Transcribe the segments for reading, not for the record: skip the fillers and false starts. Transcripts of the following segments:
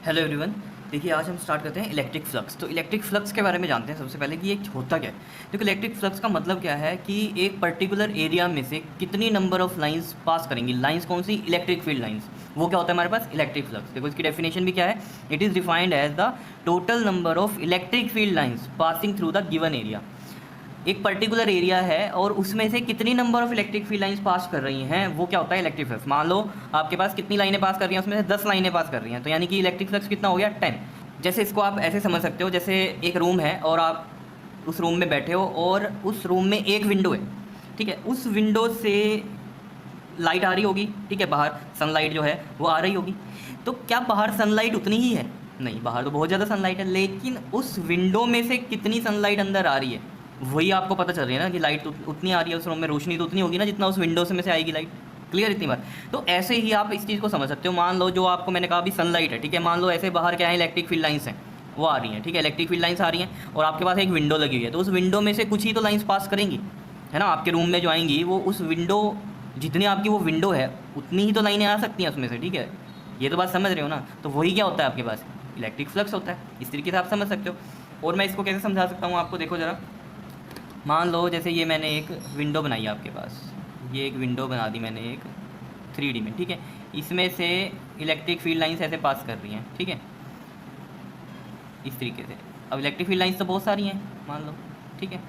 Hello everyone. देखिए आज हम स्टार्ट करते हैं इलेक्ट्रिक फ्लक्स। तो इलेक्ट्रिक फ्लक्स के बारे में जानते हैं सबसे पहले कि ये होता क्या है। देखो इलेक्ट्रिक फ्लक्स का मतलब क्या है कि एक पर्टिकुलर एरिया में से कितनी नंबर ऑफ लाइंस पास करेंगी। लाइंस कौन सी? Electric field lines. वो क्या होता है हमारे पास? Electric flux. देखो इसकी डेफिनेशन भी क्या है। It is defined as the total number of electric field lines passing through the given area. एक पर्टिकुलर एरिया है और उसमें से कितनी number of electric field lines pass कर रही हैं, वो क्या होता है? Electric flux. मान लो आपके पास कितनी लाइनें पास कर रही हैं, उसमें से 10 लाइनें पास कर रही हैं, तो यानी कि इलेक्ट्रिक फ्लक्स कितना हो गया? 10। जैसे इसको आप ऐसे समझ सकते हो, जैसे एक रूम है और आप उस रूम में बैठे हो और उस रूम में एक विंडो है, ठीक है। उस विंडो से लाइट आ रही होगी, ठीक है, बाहर सनलाइट जो है वो आ रही होगी। तो क्या बाहर सनलाइट उतनी ही है? नहीं, बाहर तो बहुत ज़्यादा सनलाइट है, लेकिन उस विंडो में से कितनी सनलाइट अंदर आ रही है वही आपको पता चल रही है ना, कि लाइट तो उतनी आ रही है उस रूम में, रोशनी तो उतनी होगी ना जितना उस विंडो से में से आएगी लाइट। क्लियर इतनी बार? तो ऐसे ही आप इस चीज़ को समझ सकते हो। मान लो जो आपको मैंने कहा अभी सनलाइट है, ठीक है, मान लो ऐसे बाहर क्या है, इलेक्ट्रिक फील्ड लाइंस हैं, वो आ रही हैं, ठीक है, इलेक्ट्रिक फील्ड लाइंस आ रही हैं और आपके पास एक विंडो लगी हुई है, तो उस विंडो में से कुछ ही तो लाइंस पास करेंगी, है ना। आपके रूम में जो आएंगी वो उस विंडो, जितनी आपकी वो विंडो है उतनी ही तो लाइनें आ सकती हैं उसमें से, ठीक है। ये तो बात समझ रहे हो ना। तो वही क्या होता है आपके पास? इलेक्ट्रिक फ्लक्स होता है। इस तरीके से आप समझ सकते हो। और मैं इसको कैसे समझा सकता हूँ आपको, देखो ज़रा। मान लो जैसे ये मैंने एक विंडो बनाई है आपके पास, ये एक विंडो बना दी मैंने एक 3D में, ठीक है। इसमें से इलेक्ट्रिक फील्ड लाइंस ऐसे पास कर रही हैं, ठीक है, इस तरीके से। अब इलेक्ट्रिक फील्ड लाइंस तो बहुत सारी हैं मान लो, ठीक है,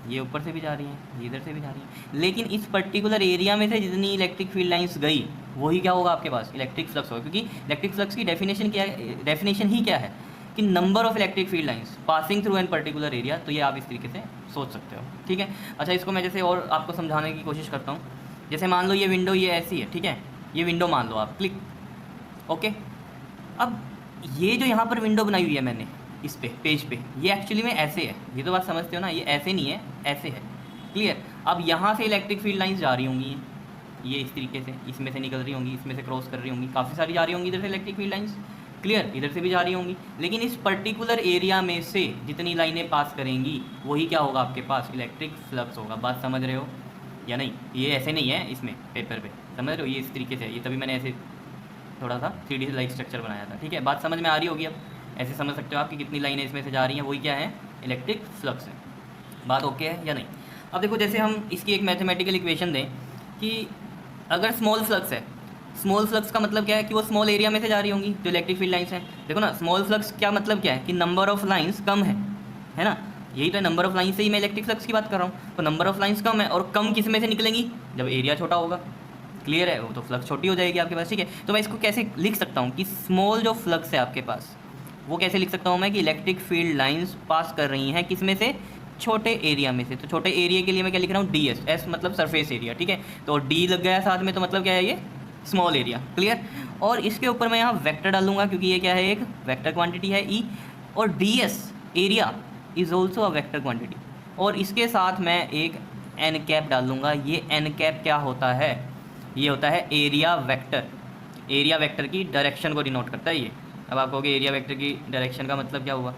ये ऊपर से भी जा रही हैं, ये इधर से भी जा रही हैं, लेकिन इस पर्टिकुलर एरिया में से जितनी इलेक्ट्रिक फील्ड लाइंस गई वही क्या होगा आपके पास? इलेक्ट्रिक फ्लक्स होगा। क्योंकि इलेक्ट्रिक फ्लक्स की डेफिनेशन क्या है? डेफिनेशन ही क्या है कि number of electric field lines passing through an particular area. तो ये आप इस तरीके से सोच सकते हो, ठीक है। अच्छा, इसको मैं जैसे और आपको समझाने की कोशिश करता हूँ। जैसे मान लो ये विंडो ये ऐसी है, ठीक है, ये विंडो मान लो आप, क्लिक, ओके। अब ये जो यहाँ पर विंडो बनाई हुई है मैंने इस पे पेज पे, ये एक्चुअली में ऐसे है, ये तो बात समझते हो ना, ये ऐसे नहीं है, ऐसे है। क्लियर? अब यहाँ से इलेक्ट्रिक फील्ड लाइंस जा रही होंगी, ये इस तरीके से इसमें से निकल रही होंगी, इसमें से क्रॉस कर रही होंगी, काफ़ी सारी जा रही होंगी इधर से इलेक्ट्रिक फील्ड लाइंस। क्लियर? इधर से भी जा रही होंगी, लेकिन इस पर्टिकुलर एरिया में से जितनी लाइनें पास करेंगी वही क्या होगा आपके पास? इलेक्ट्रिक फ्लक्स होगा। बात समझ रहे हो या नहीं? ये ऐसे नहीं है इसमें पेपर पे, समझ रहे हो, ये इस तरीके से, ये तभी मैंने ऐसे थोड़ा सा 3D लाइक स्ट्रक्चर बनाया था, ठीक है। बात समझ में आ रही होगी अब। ऐसे समझ सकते हो आप कि कितनी लाइनें इसमें से जा रही हैं, वही क्या है? इलेक्ट्रिक फ्लक्स है। बात ओके है या नहीं? अब देखो जैसे हम इसकी एक मैथमेटिकल इक्वेशन दें कि अगर स्मॉल फ्लक्स है, स्मॉल फ्लक्स का मतलब क्या है कि वो स्मॉल एरिया में से जा रही होंगी जो इलेक्ट्रिक फील्ड लाइंस हैं। देखो ना, स्मॉल फ्लक्स क्या मतलब क्या है कि नंबर ऑफ लाइंस कम है ना। यही तो नंबर ऑफ लाइंस से ही मैं इलेक्ट्रिक फ्लक्स की बात कर रहा हूँ। तो नंबर ऑफ लाइंस कम है और कम किस में से निकलेंगी? जब एरिया छोटा होगा। क्लियर है? वो तो फ्लक्स छोटी हो जाएगी आपके पास, ठीक है। तो मैं इसको कैसे लिख सकता हूँ कि स्मॉल जो फ्लक्स है आपके पास, वो कैसे लिख सकता हूँ मैं कि इलेक्ट्रिक फील्ड लाइंस पास कर रही हैं किस में से? छोटे एरिया में से। तो छोटे एरिया के लिए मैं क्या लिख रहा हूँ? D S. एस मतलब सरफेस एरिया, ठीक है। तो डी लग गया साथ में, तो मतलब क्या है? ये स्मॉल एरिया। क्लियर? और इसके ऊपर मैं यहाँ वेक्टर डालूंगा क्योंकि ये क्या है? एक वेक्टर क्वांटिटी है ई। और D S area is also a vector quantity. और इसके साथ मैं एक एन कैप डाल दूँगा। ये एन कैप क्या होता है? ये होता है एरिया वेक्टर। एरिया वेक्टर की डायरेक्शन को डिनोट करता है ये। अब आप कहोगे एरिया वेक्टर की डायरेक्शन का मतलब क्या हुआ?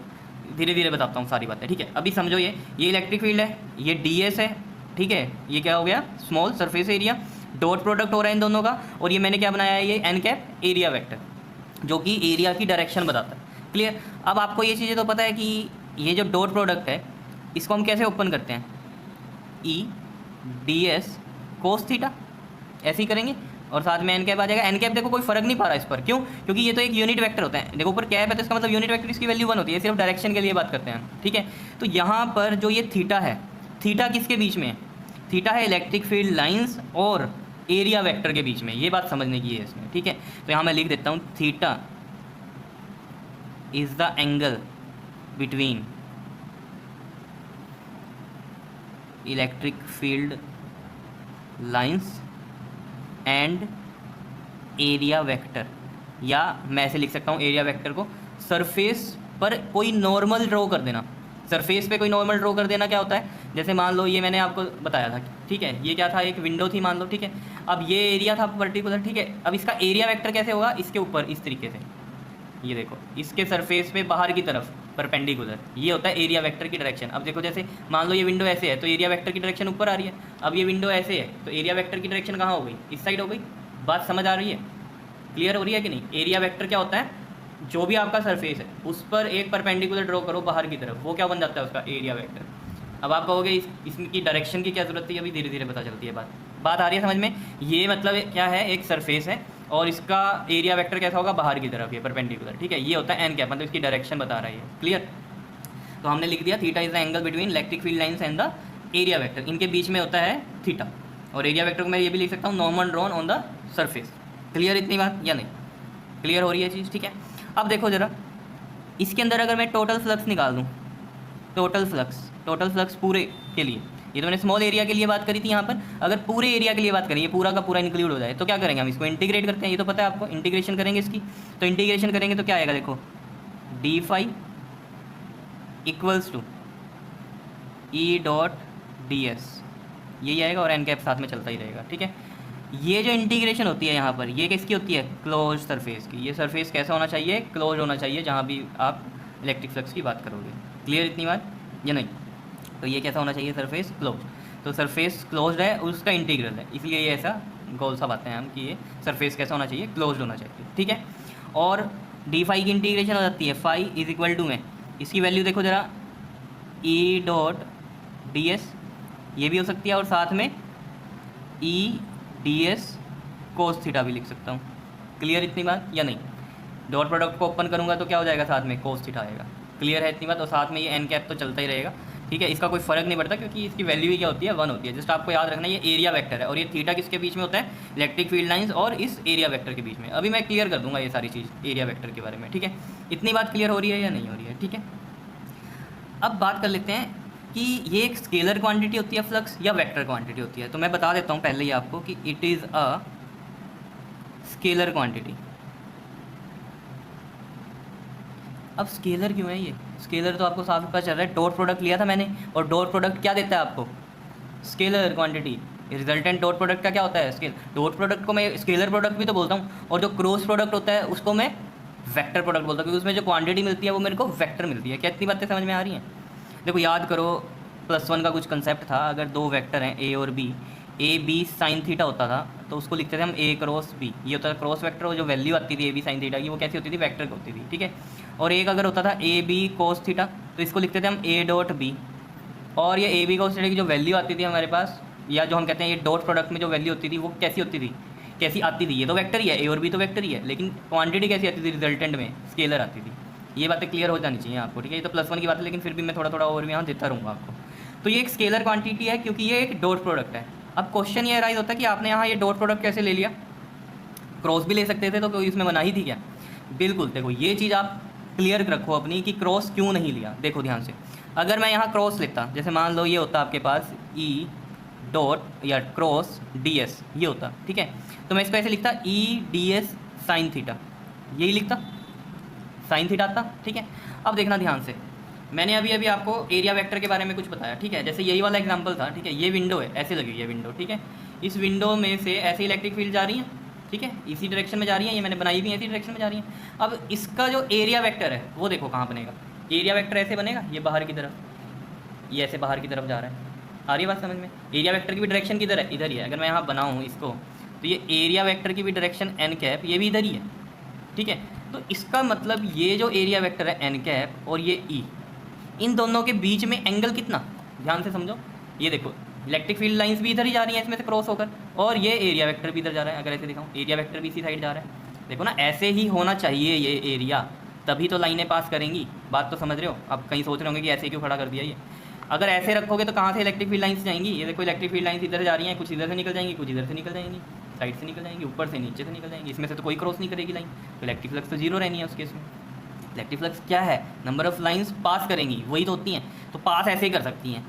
धीरे धीरे बताता हूँ सारी बातें, ठीक है। अभी समझो, ये इलेक्ट्रिक फील्ड है, ये डी एस है, ठीक है। ये क्या हो गया? Small surface area. Dot product हो रहा है इन दोनों का, और ये मैंने क्या बनाया है? ये एन कैप एरिया वेक्टर, जो कि एरिया की डायरेक्शन बताता है। क्लियर? अब आपको ये चीज़ें तो पता है कि ये जो डॉट प्रोडक्ट है इसको हम कैसे ओपन करते हैं? E D S cos theta, ऐसे ही करेंगे और साथ में एन कैप आ जाएगा। एन कैप देखो कोई फर्क नहीं पा रहा इस पर, क्यों? क्योंकि ये तो एक यूनिट वेक्टर होता है। देखो ऊपर कैप है तो इसका मतलब यूनिट वेक्टर, इसकी वैल्यू 1 होती है। सिर्फ डायरेक्शन के लिए बात करते हैं, ठीक है। तो यहाँ पर जो ये थीटा है, थीटा किसके बीच में है? थीटा है इलेक्ट्रिक फील्ड लाइंस और एरिया वेक्टर के बीच में। ये बात समझने की है इसमें, ठीक है। तो यहाँ मैं लिख देता हूँ theta is the angle between electric field lines and area vector. या मैं ऐसे लिख सकता हूँ एरिया वेक्टर को, सरफेस पर कोई नॉर्मल ड्रॉ कर देना। सरफेस पे कोई नॉर्मल ड्रॉ कर देना क्या होता है? जैसे मान लो ये मैंने आपको बताया था, ठीक है, ये क्या था? एक विंडो थी मान लो, ठीक है। अब ये एरिया था पर्टिकुलर, ठीक है। अब इसका एरिया वेक्टर कैसे होगा? इसके ऊपर इस तरीके से, ये देखो, इसके सरफेस पे बाहर की तरफ परपेंडिकुलर, ये होता है एरिया वेक्टर की डायरेक्शन। अब देखो जैसे मान लो ये विंडो ऐसे है तो एरिया वेक्टर की डायरेक्शन ऊपर आ रही है। अब ये विंडो ऐसे है तो एरिया वेक्टर की डायरेक्शन कहाँ हो गई? इस साइड हो गई। बात समझ आ रही है? क्लियर हो रही है कि नहीं? एरिया वेक्टर क्या होता है? जो भी आपका सरफेस है उस पर एक परपेंडिकुलर ड्रॉ करो बाहर की तरफ, वो क्या बन जाता है उसका एरिया वेक्टर। अब आप कहोगे इसकी डायरेक्शन की क्या ज़रूरत है, अभी धीरे धीरे पता चलती है बात आ रही है समझ में। ये मतलब क्या है, एक सरफेस है और इसका एरिया वेक्टर कैसा होगा, बाहर की तरफ ये परपेंडिकुलर, ठीक है। ये होता है एन कैप, मतलब इसकी डायरेक्शन बता रहा है ये, क्लियर। तो हमने लिख दिया theta is the angle between electric field lines and the area vector, इनके बीच में होता है थीटा। और एरिया वेक्टर को मैं ये भी लिख सकता हूँ normal drawn on the surface. Clear इतनी बात या नहीं, क्लियर हो रही है चीज़, ठीक है। अब देखो ज़रा, इसके अंदर अगर मैं टोटल फ्लक्स निकाल दूँ, टोटल फ्लक्स पूरे के लिए, ये तो मैंने स्मॉल एरिया के लिए बात करी थी यहाँ पर, अगर पूरे एरिया के लिए बात करें, ये पूरा का पूरा इंक्लूड हो जाए, तो क्या करेंगे हम, इसको इंटीग्रेट करते हैं, ये तो पता है आपको, इंटीग्रेशन करेंगे इसकी। तो इंटीग्रेशन करेंगे तो क्या आएगा, देखो d phi equals to E dot d S, यही आएगा और एन कैप साथ में चलता ही रहेगा, ठीक है। ये जो इंटीग्रेशन होती है यहाँ पर, ये किसकी होती है, क्लोज सरफेस की। ये सरफेस कैसा होना चाहिए, क्लोज होना चाहिए, जहाँ भी आप इलेक्ट्रिक फ्लक्स की बात करोगे। क्लियर इतनी बात या नहीं। तो ये कैसा होना चाहिए, सरफेस क्लोज। तो सरफेस क्लोज है, उसका इंटीग्रल है, इसलिए ये ऐसा गोल सा बातें हैं हम कि ये सरफेस कैसा होना चाहिए, क्लोज होना चाहिए, ठीक है। और डी फाई की इंटीग्रेशन हो जाती है, फाई इज इक्वल टू में इसकी वैल्यू देखो ज़रा, ई डॉट डी एस, ये भी हो सकती है, और साथ में E D S cos theta भी लिख सकता हूँ। क्लियर इतनी बात या नहीं। डॉट प्रोडक्ट को ओपन करूँगा तो क्या हो जाएगा, साथ में कोस थीटा आएगा। क्लियर है इतनी बात। और साथ में ये एन कैप तो चलता ही रहेगा, ठीक है। इसका कोई फ़र्क नहीं पड़ता क्योंकि इसकी वैल्यू ही क्या होती है, 1 होती है। जस्ट आपको याद रखना ये एरिया वेक्टर है, और ये थीटा किसके बीच में होता है, इलेक्ट्रिक फील्ड लाइंस और इस एरिया वेक्टर के बीच में। अभी मैं क्लियर कर दूंगा ये सारी चीज़ एरिया वेक्टर के बारे में, ठीक है। इतनी बात क्लियर हो रही है या नहीं हो रही है, ठीक है। अब बात कर लेते हैं कि ये एक स्केलर क्वांटिटी होती है फ्लक्स या वेक्टर क्वांटिटी होती है। तो मैं बता देता हूँ पहले ही आपको कि it is a scalar quantity. अब स्केलर क्यों है ये, स्केलर तो आपको साफ पता चल रहा है, डॉट प्रोडक्ट लिया था मैंने, और डॉट प्रोडक्ट क्या देता है आपको, scalar quantity. Resultant dot product का क्या होता है, स्केल। डॉट प्रोडक्ट को मैं स्केलर प्रोडक्ट भी तो बोलता हूँ, और जो क्रॉस प्रोडक्ट होता है उसको मैं वेक्टर प्रोडक्ट बोलता हूँ, क्योंकि उसमें जो क्वांटिटी मिलती है वो मेरे को वेक्टर मिलती है। क्या इतनी बातें समझ में आ रही हैं। देखो याद करो, +1 का कुछ कंसेप्ट था, अगर दो वेक्टर हैं ए और B, A B sine theta होता था तो उसको लिखते थे हम ए क्रॉस बी। ये होता था क्रॉस वेक्टर, और जो वैल्यू आती थी ए बी साइन थीटा की वो कैसी होती थी, वेक्टर की होती थी, ठीक है। और एक अगर होता था ए बी कोस थीटा, तो इसको लिखते थे हम ए डॉट बी। और ये ए बी कोस थीटा की जो वैल्यू आती थी हमारे पास, या जो हम कहते हैं ये डॉट प्रोडक्ट में जो वैल्यू होती थी वो कैसी होती थी, कैसी आती थी, ये तो वेक्टर ही है, ए और बी तो वेक्टर ही है, लेकिन क्वांटिटी कैसी आती थी, रिजल्टेंट में स्केलर आती थी। ये बातें क्लियर हो जानी चाहिए आपको, ठीक है। ये तो +1 की बात है, लेकिन फिर भी मैं थोड़ा थोड़ा और भी यहाँ देता रहूँगा आपको। तो ये एक स्केलर क्वांटिटी है क्योंकि ये एक डॉट प्रोडक्ट है। अब क्वेश्चन ये राइज होता है कि आपने यहाँ ये डॉट प्रोडक्ट कैसे ले लिया, क्रॉस भी ले सकते थे, तो कोई इसमें मनाही थी क्या। बिल्कुल, देखो ये चीज़ आप क्लियर रखो अपनी कि क्रॉस क्यों नहीं लिया। देखो ध्यान से, अगर मैं यहाँ क्रॉस लिखता, जैसे मान लो ये होता आपके पास ई डॉट या क्रॉस डी एस, ये होता, ठीक है। तो मैं इसको ऐसे लिखता E D S sine theta, यही लिखता, साइन थीटा आता, ठीक है। अब देखना ध्यान से, मैंने अभी अभी आपको एरिया वेक्टर के बारे में कुछ बताया, ठीक है। जैसे यही वाला एग्जांपल था, ठीक है। ये विंडो है, ऐसे लगी हुई है विंडो, ठीक है। इस विंडो में से ऐसे इलेक्ट्रिक फील्ड जा रही है, ठीक है, इसी डायरेक्शन में जा रही है, ये मैंने बनाई भी इसी डायरेक्शन में जा रही है। अब इसका जो एरिया वेक्टर है वो देखो कहाँ बनेगा, एरिया वेक्टर ऐसे बनेगा, ये बाहर की तरफ, ये ऐसे बाहर की तरफ जा रहा है। आ रही है बात समझ में। एरिया वेक्टर की भी डायरेक्शन किधर है, इधर ही है। अगर मैं यहाँ बनाऊँ इसको, तो ये एरिया वेक्टर की भी डायरेक्शन एन कैप, ये भी इधर ही है, ठीक है। तो इसका मतलब ये जो एरिया वेक्टर है एन कैप और ये ई, इन दोनों के बीच में एंगल कितना, ध्यान से समझो। ये देखो इलेक्ट्रिक फील्ड लाइंस भी इधर ही जा रही हैं इसमें से क्रॉस होकर, और ये एरिया वेक्टर भी इधर जा रहा है। अगर ऐसे दिखाऊँ, एरिया वेक्टर भी इसी साइड जा रहा है, देखो ना, ऐसे ही होना चाहिए ये एरिया, तभी तो लाइनें पास करेंगी। बात तो समझ रहे हो। अब कहीं सोच रहे होंगे कि ऐसे क्यों खड़ा कर दिया ये, अगर ऐसे रखोगे तो कहाँ से इलेक्ट्रिक फील्ड लाइन्स जाएंगी। ये देखो इलेक्ट्रिक फील्ड लाइन्स इधर जा रही हैं, कुछ इधर से निकल जाएंगी, कुछ इधर से निकल जाएंगी, साइड से निकल जाएंगी, ऊपर से नीचे से निकल जाएंगी, इसमें से तो कोई क्रॉस नहीं करेगी लाइन, तो इलेक्ट्रिक फ्लक्स तो जीरो रहनी है उस केस में। इलेक्ट्रिक फ्लक्स क्या है, नंबर ऑफ लाइंस पास करेंगी, वही तो होती हैं। तो पास ऐसे ही कर सकती हैं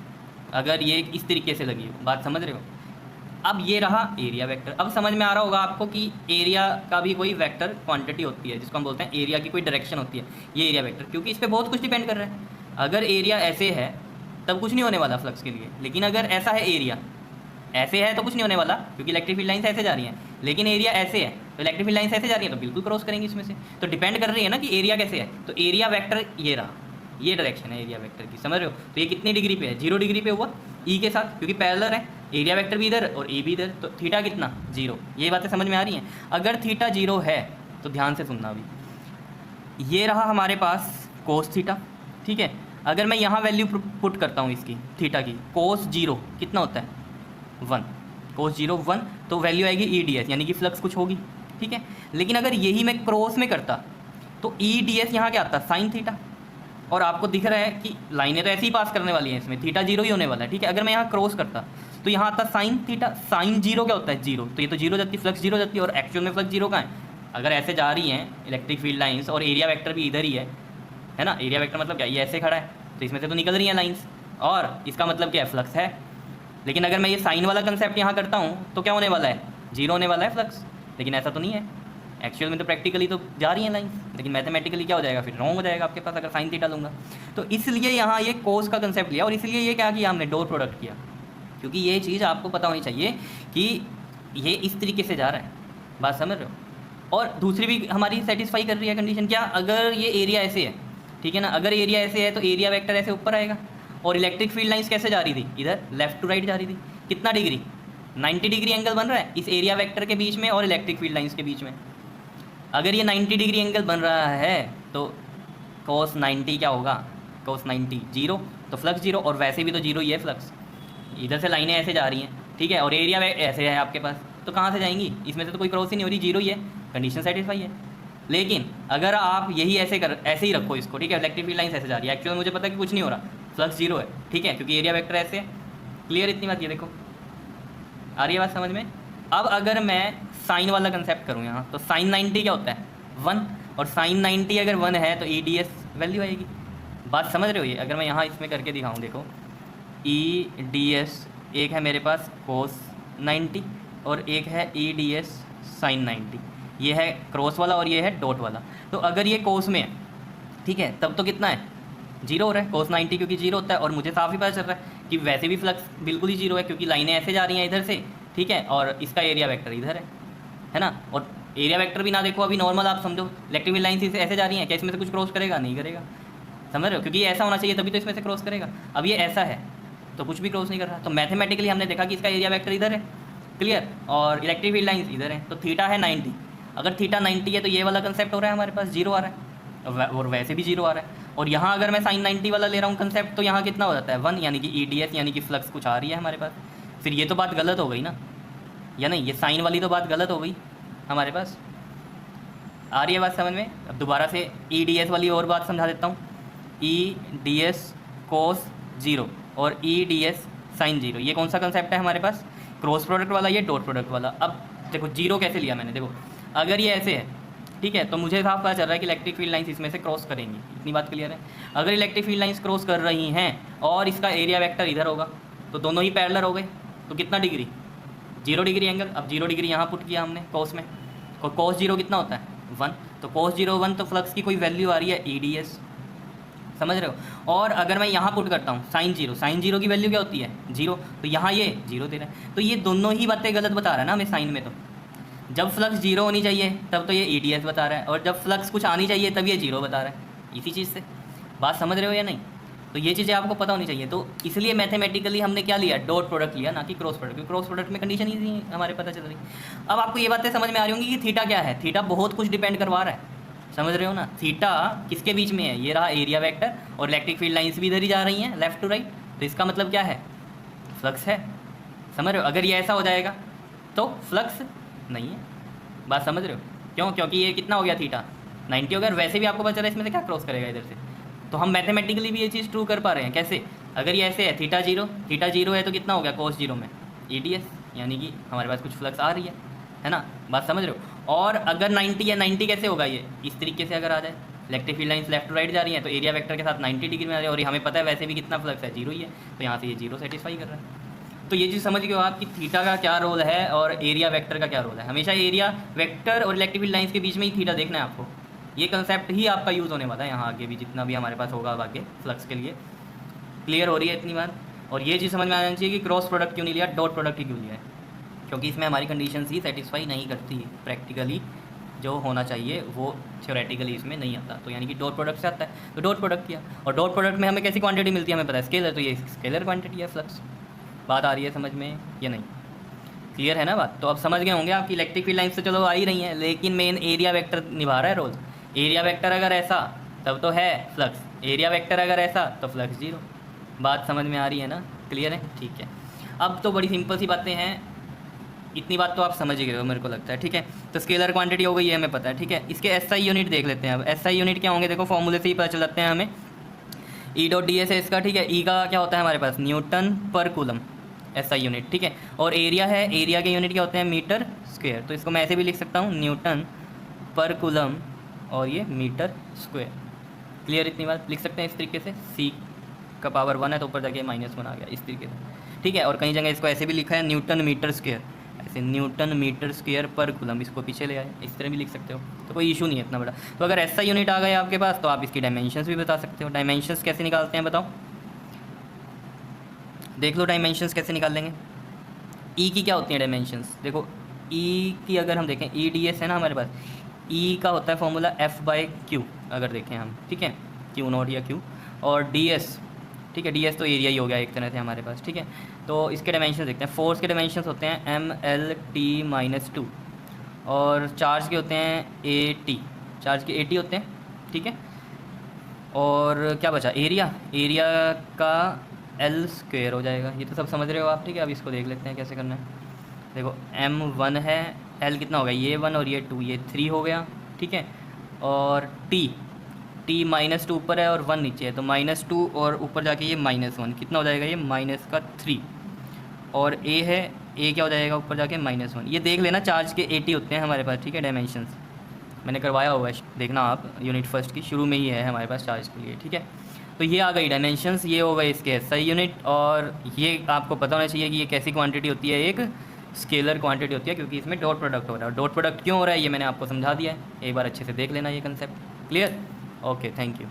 अगर ये इस तरीके से लगी हो। बात समझ रहे हो। अब ये रहा एरिया वेक्टर। अब समझ में आ रहा होगा आपको कि एरिया का भी कोई वेक्टर क्वांटिटी होती है, जिसको हम बोलते हैं एरिया की कोई डायरेक्शन होती है, ये एरिया वेक्टर, क्योंकि इस पर बहुत कुछ डिपेंड कर रहा है। अगर एरिया ऐसे है तब कुछ नहीं होने वाला फ्लक्स के लिए, लेकिन अगर ऐसा है, एरिया ऐसे है तो कुछ नहीं होने वाला, क्योंकि इलेक्ट्रिक फील्ड लाइन्स ऐसे जा रही हैं। लेकिन एरिया ऐसे है तो इलेक्ट्रिक फील्ड लाइन्स ऐसे जा रही है तो बिल्कुल क्रॉस करेंगे इसमें से। तो डिपेंड कर रही है ना कि एरिया कैसे है। तो एरिया वेक्टर ये रहा, ये डायरेक्शन है एरिया वेक्टर की, समझ रहे हो। तो ये कितनी डिग्री पे है, 0 डिग्री पे हुआ ई के साथ, क्योंकि पैरेलल है। एरिया वेक्टर भी इधर और ए भी इधर, तो थीटा कितना, 0। ये बातें समझ में आ रही हैं। अगर थीटा 0 है तो ध्यान से सुनना, अभी ये रहा हमारे पास कोस थीटा, ठीक है। अगर मैं यहाँ वैल्यू पुट करता हूँ इसकी थीटा की, कोस 0 कितना होता है 1, कोस 0 1, तो वैल्यू आएगी ई डी एस, यानी कि फ्लक्स कुछ होगी, ठीक है। लेकिन अगर यही मैं क्रॉस में करता तो ई डी एस यहाँ क्या आता साइन थीटा, और आपको दिख रहा है कि लाइनें तो ऐसे ही पास करने वाली हैं, इसमें थीटा 0 ही होने वाला है, ठीक है। अगर मैं यहाँ क्रॉस करता तो यहाँ आता साइन थीटा, साइन 0 क्या होता है 0, तो ये तो 0 जाती है, फ्लक्स 0 जाती है, और एक्चुअल में फ्लक्स 0 कहाँ है, अगर ऐसे जा रही हैं इलेक्ट्रिक फील्ड लाइंस और एरिया वेक्टर भी इधर ही है ना, एरिया वेक्टर मतलब क्या, ये ऐसे खड़ा है तो इसमें से तो निकल रही हैं लाइंस, और इसका मतलब क्या है फ्लक्स है। लेकिन अगर मैं ये साइन वाला कंसेप्ट यहाँ करता हूँ तो क्या होने वाला है 0 होने वाला है फ्लक्स, लेकिन ऐसा तो नहीं है, एक्चुअल में तो प्रैक्टिकली तो जा रही हैं लाइंस, लेकिन मैथमेटिकली क्या हो जाएगा फिर रॉन्ग हो जाएगा आपके पास अगर साइन थीटा लूँगा। तो इसलिए यहाँ ये कोस का कंसेप्ट लिया, और इसलिए ये क्या किया हमने डॉट प्रोडक्ट किया, क्योंकि ये चीज़ आपको पता होनी चाहिए कि ये इस तरीके से जा रहा है, बात समझ रहे हो। और दूसरी भी हमारी सेटिस्फाई कर रही है कंडीशन, क्या, अगर ये एरिया ऐसे है, ठीक है ना, अगर एरिया ऐसे है तो एरिया वेक्टर ऐसे ऊपर आएगा, और इलेक्ट्रिक फील्ड लाइंस कैसे जा रही थी, इधर लेफ्ट टू राइट जा रही थी, कितना डिग्री 90 डिग्री एंगल बन रहा है इस एरिया वेक्टर के बीच में और इलेक्ट्रिक फील्ड लाइंस के बीच में। अगर ये 90 डिग्री एंगल बन रहा है तो cos 90 क्या होगा, cos 90 0, तो फ्लक्स 0, और वैसे भी तो 0 ही है फ्लक्स, इधर से लाइनें ऐसे जा रही हैं, ठीक है, और एरिया ऐसे है आपके पास, तो कहाँ से जाएंगी, इसमें से तो कोई क्रॉस ही नहीं हो रही, 0 ही है, कंडीशन सेटिस्फाई है। लेकिन अगर आप यही ऐसे ही रखो इसको, ठीक है, इलेक्ट्रिक फील्ड लाइन्स ऐसे जा रही है, एक्चुअली मुझे पता है कि कुछ नहीं हो रहा, फ्लक्स 0 है, ठीक है, क्योंकि एरिया वेक्टर ऐसे है, क्लियर इतनी बात, ये देखो आ रही है बात समझ में। अब अगर मैं साइन वाला कंसेप्ट करूँ यहाँ, तो साइन 90 क्या होता है 1, और साइन 90 अगर 1 है तो ई डी एस वैल्यू आएगी, बात समझ रहे हो। ये अगर मैं यहाँ इसमें करके दिखाऊँ, देखो ई डी एस एक है मेरे पास कोस 90 और एक है ई डी एस साइन 90, ये है क्रॉस वाला और ये है डॉट वाला। तो अगर ये कोस में है, ठीक है, तब तो कितना है 0 हो रहा है cos 90, क्योंकि 0 होता है, और मुझे साफ ही पता चल रहा है कि वैसे भी फ्लक्स बिल्कुल ही 0 है, क्योंकि लाइनें ऐसे जा रही हैं इधर से, ठीक है, और इसका एरिया वेक्टर इधर है ना। और एरिया वेक्टर भी ना देखो, अभी नॉर्मल आप समझो इलेक्ट्रिक फील्ड लाइन ऐसे जा रही हैं, क्या इसमें से कुछ क्रॉस करेगा, नहीं करेगा, समझ रहे हो, क्योंकि ऐसा होना चाहिए तभी तो इसमें से क्रॉस करेगा। अब ये ऐसा है तो कुछ भी क्रॉस नहीं कर रहा, तो मैथमेटिकली हमने देखा कि इसका एरिया वेक्टर इधर है, क्लियर, और इलेक्ट्रिक फील्ड लाइन्स इधर है, तो थीटा है 90, अगर थीटा 90 है तो ये वाला कंसेप्ट हो रहा है हमारे पास 0 आ रहा है, और वैसे भी 0 आ रहा है। और यहाँ अगर मैं साइन 90 वाला ले रहा हूँ कंसेप्ट, तो यहाँ कितना हो जाता है 1, यानी कि ई डी एस, यानी कि फ्लक्स कुछ आ रही है हमारे पास। फिर ये तो बात गलत हो गई ना, या नहीं, ये साइन वाली तो बात गलत हो गई हमारे पास, आ रही है बात समझ में। अब दोबारा से ई डी एस वाली और बात समझा देता हूँ, ई डी एस कोस 0 और ई डी एस साइन 0, ये कौन सा कंसेप्ट है हमारे पास, क्रॉस प्रोडक्ट वाला, ये डॉट प्रोडक्ट वाला। अब देखो 0 कैसे लिया मैंने, देखो अगर ये ऐसे है, ठीक है, तो मुझे साफ पता चल रहा है कि इलेक्ट्रिक फील्ड लाइंस इसमें से क्रॉस करेंगी, इतनी बात क्लियर है। अगर इलेक्ट्रिक फील्ड लाइंस क्रॉस कर रही हैं और इसका एरिया वेक्टर इधर होगा, तो दोनों ही पैरेलल हो गए, तो कितना डिग्री 0 डिग्री एंगल। अब 0 डिग्री यहाँ पुट किया हमने कोस में, और कोस 0 कितना होता है 1, तो कोस 0 1, तो फ्लक्स की कोई वैल्यू आ रही है ई डी एस, समझ रहे हो। और अगर मैं यहाँ पुट करता हूँ साइन 0, साइन 0 की वैल्यू क्या होती है 0, तो यहाँ ये 0 दे रहा है, तो ये दोनों ही बातें गलत बता रहा है ना हमें साइन में। तो जब फ्लक्स 0 होनी चाहिए तब तो ये ई डी एस बता रहा है, और जब फ्लक्स कुछ आनी चाहिए तब ये 0 बता रहा है, इसी चीज़ से बात समझ रहे हो या नहीं। तो ये चीज़ें आपको पता होनी चाहिए, तो इसलिए मैथमेटिकली हमने क्या लिया, डॉट प्रोडक्ट लिया, ना कि क्रॉस प्रोडक्ट, क्योंकि क्रॉस प्रोडक्ट में कंडीशन ही नहीं हमारे पता चल रही। अब आपको ये बातें समझ में आ रही होंगी कि थीटा क्या है, थीटा बहुत कुछ डिपेंड करवा रहा है, समझ रहे हो ना। थीटा किसके बीच में है, ये रहा एरिया वेक्टर, और इलेक्ट्रिक फील्ड लाइंस भी इधर ही जा रही हैं लेफ्ट टू राइट, तो इसका मतलब क्या है फ्लक्स है, समझ रहे हो। अगर ये ऐसा हो जाएगा तो फ्लक्स नहीं है, बात समझ रहे हो, क्यों, क्योंकि ये कितना हो गया थीटा 90 हो गया, वैसे भी आपको पता चला इसमें से क्या क्रॉस करेगा इधर से। तो हम मैथमेटिकली भी ये चीज़ ट्रू कर पा रहे हैं, कैसे, अगर ये ऐसे है थीटा 0 है तो कितना हो गया कोस 0 में ई डी एस, यानी कि हमारे पास कुछ फ्लक्स आ रही है ना, बात समझ रहे हो। और अगर 90 है, 90 कैसे होगा, ये इस तरीके से अगर आ जाए, electric field lines left to right जा रही हैं, तो एरिया वेक्टर के साथ 90 डिग्री में आ जाए, और हमें पता है वैसे भी कितना फ्लक्स है 0 ही है, तो यहाँ से ये 0 सेटिस्फाई कर रहा है। तो ये चीज़ समझ गए हो आप कि थीटा का क्या रोल है और एरिया वेक्टर का क्या रोल है। हमेशा एरिया वेक्टर और इलेक्ट्रिक फील्ड लाइंस के बीच में ही थीटा देखना है आपको, ये कंसेप्ट ही आपका यूज़ होने वाला है यहाँ आगे भी, जितना भी हमारे पास होगा आगे फ्लक्स के लिए। क्लियर हो रही है इतनी बात। और ये चीज़ समझ में आना चाहिए कि क्रॉस प्रोडक्ट क्यों नहीं लिया, डॉट प्रोडक्ट ही क्यों लिया है, क्योंकि इसमें हमारी कंडीशन ही सेटिस्फाई नहीं करती, प्रैक्टिकली जो होना चाहिए वो थ्योरेटिकली इसमें नहीं आता, तो यानी कि डॉट प्रोडक्ट से आता है, तो डॉट प्रोडक्ट किया। और डॉट प्रोडक्ट में हमें कैसी क्वांटिटी मिलती है, हमें पता है स्केलर, तो ये स्केलर क्वांटिटी है फ्लक्स। बात आ रही है समझ में या नहीं, क्लियर है ना बात। तो अब समझ गए होंगे आप कि इलेक्ट्रिक फील्ड लाइन्स तो चलो आ ही रही हैं, लेकिन मेन एरिया वेक्टर निभा रहा है रोल। एरिया वेक्टर अगर ऐसा तब तो है फ्लक्स, एरिया वेक्टर अगर ऐसा तो फ्लक्स जीरो। बात समझ में आ रही है ना, क्लियर है? ठीक है, अब तो बड़ी सिंपल सी बातें हैं, इतनी बात तो आप समझ ही गए हो मेरे को लगता है। ठीक है, तो स्केलर क्वांटिटी हो गई है हमें पता है। ठीक है, इसके एसआई यूनिट देख लेते हैं। अब एसआई यूनिट क्या होंगे, देखो फॉर्मूले से ही पता चल जाते हैं हमें। ई डॉट डी एस है इसका। ठीक है, ई का क्या होता है हमारे पास, न्यूटन पर कूलम, एसआई यूनिट। ठीक है, और एरिया है, एरिया के यूनिट क्या होते हैं, मीटर स्क्वायर। तो इसको मैं ऐसे भी लिख सकता हूँ, न्यूटन पर कूलम और ये मीटर स्क्वायर। क्लियर? इतनी बात लिख सकते हैं इस तरीके से, सी का पावर 1 है तो ऊपर जाके -1 आ गया इस तरीके से। ठीक है, और कई जगह इसको ऐसे भी लिखा है, न्यूटन मीटर स्क्वायर, ऐसे न्यूटन मीटर स्क्वायर पर कूलम, इसको पीछे ले आए, इस तरह भी लिख सकते हो, तो कोई इशू नहीं है इतना बड़ा। तो अगर ऐसा यूनिट आ गया आपके पास तो आप इसकी डायमेंशंस भी बता सकते हो। डायमेंशंस कैसे निकालते हैं बताओ, देख लो डायमेंशंस कैसे निकाल लेंगे। ई की क्या होती है डायमेंशंस, देखो ई की अगर हम देखें, ई डी एस है ना हमारे पास, ई का होता है फॉर्मूला F/Q अगर देखें हम। ठीक है, Q0 या Q, और डी एस, ठीक है, डी एस तो एरिया ही हो गया एक तरह से हमारे पास। ठीक है, तो इसके डायमेंशन देखते हैं। फोर्स के डायमेंशंस होते हैं ML/T-2, और चार्ज के होते हैं AT, चार्ज के AT होते हैं। ठीक है, और क्या बचा, एरिया, एरिया का L² हो जाएगा। ये तो सब समझ रहे हो आप। ठीक है, अब इसको देख लेते हैं कैसे करना है। देखो M1 है, L कितना हो गया, ये 1 और ये 2, ये 3 हो गया। ठीक है, और T -2 ऊपर है और 1 नीचे है, तो -2 और ऊपर जाके ये -1, कितना हो जाएगा ये -3। और A है, A क्या हो जाएगा ऊपर जाके -1। ये देख लेना, चार्ज के AT होते हैं हमारे पास। ठीक है, डायमेंशंस मैंने करवाया हुआ है, देखना आप यूनिट फर्स्ट की शुरू में ही है हमारे पास चार्ज के लिए। ठीक है, तो ये आ गई डायमेंशंस, ये हो गए इसके SI यूनिट। और ये आपको पता होना चाहिए कि ये कैसी क्वांटिटी होती है, एक स्केलर क्वांटिटी होती है, क्योंकि इसमें डॉट प्रोडक्ट हो रहा है। डॉट प्रोडक्ट क्यों हो रहा है ये मैंने आपको समझा दिया है, एक बार अच्छे से देख लेना ये concept. Clear? Okay, thank you.